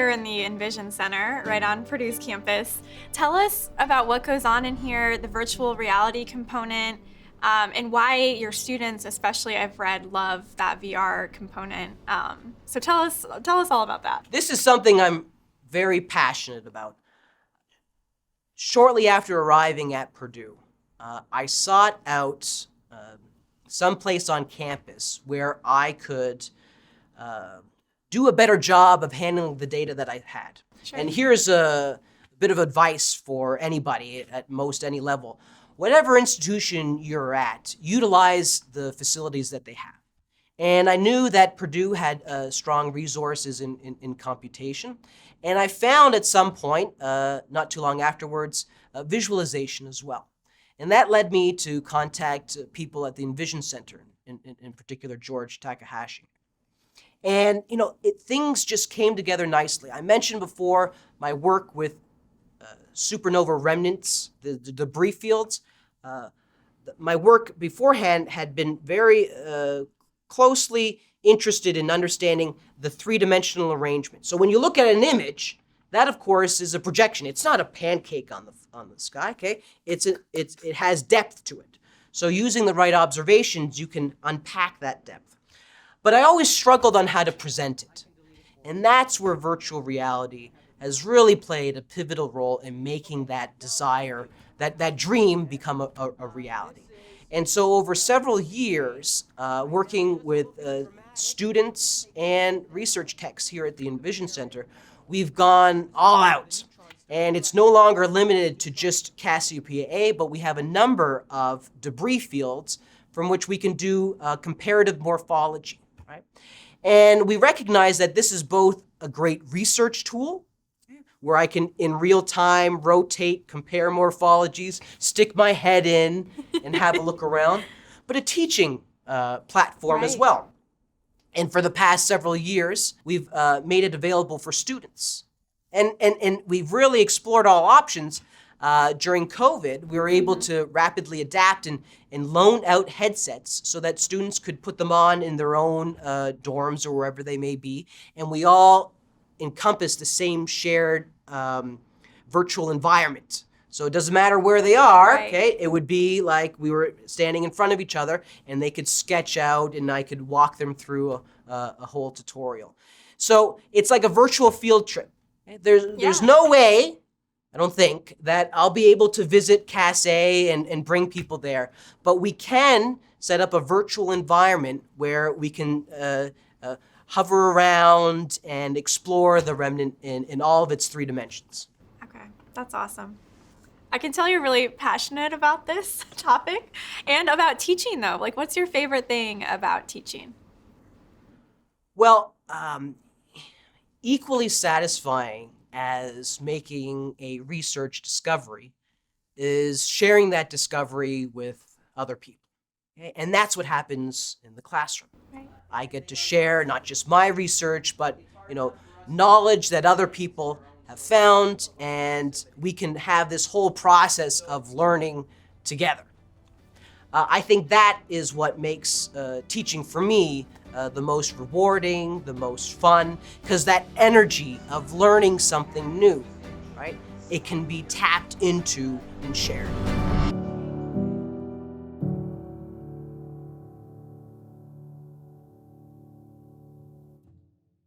here in the Envision Center, right on Purdue's campus. Tell us about what goes on in here, the virtual reality component, and why your students, especially I've read, love that VR component. So tell us all about that. This is something I'm very passionate about. Shortly after arriving at Purdue, I sought out someplace on campus where I could do a better job of handling the data that I had. Sure. And here's a bit of advice for anybody at most any level. Whatever institution you're at, utilize the facilities that they have. And I knew that Purdue had strong resources in computation. And I found at some point, not too long afterwards, visualization as well. And that led me to contact people at the Envision Center, in particular George Takahashi. And things just came together nicely. I mentioned before my work with supernova remnants, the debris fields. My work beforehand had been very closely interested in understanding the three-dimensional arrangement. So when you look at an image, that of course is a projection. It's not a pancake on the sky, okay? It has depth to it. So using the right observations, you can unpack that depth. But I always struggled on how to present it. And that's where virtual reality has really played a pivotal role in making that desire, that dream become a reality. And so over several years, working with students and research techs here at the Envision Center, we've gone all out. And it's no longer limited to just Cassiopeia A, but we have a number of debris fields from which we can do comparative morphology, right? And we recognize that this is both a great research tool, where I can, in real time, rotate, compare morphologies, stick my head in, and have a look around, but a teaching platform as well. And for the past several years, we've made it available for students. And we've really explored all options. During COVID, we were able to rapidly adapt and loan out headsets so that students could put them on in their own dorms or wherever they may be. And we all encompass the same shared virtual environment. So it doesn't matter where they are, okay? It would be like we were standing in front of each other and they could sketch out and I could walk them through a whole tutorial. So it's like a virtual field trip. There's no way, I don't think, that I'll be able to visit Cass A and bring people there, but we can set up a virtual environment where we can hover around and explore the remnant in all of its three dimensions. Okay, that's awesome. I can tell you're really passionate about this topic and about teaching though. Like, what's your favorite thing about teaching? Well, equally satisfying as making a research discovery is sharing that discovery with other people. Okay? And that's what happens in the classroom. Right. I get to share not just my research, but knowledge that other people have found, and we can have this whole process of learning together. I think that is what makes teaching for me the most rewarding, the most fun, because that energy of learning something new, right? It can be tapped into and shared.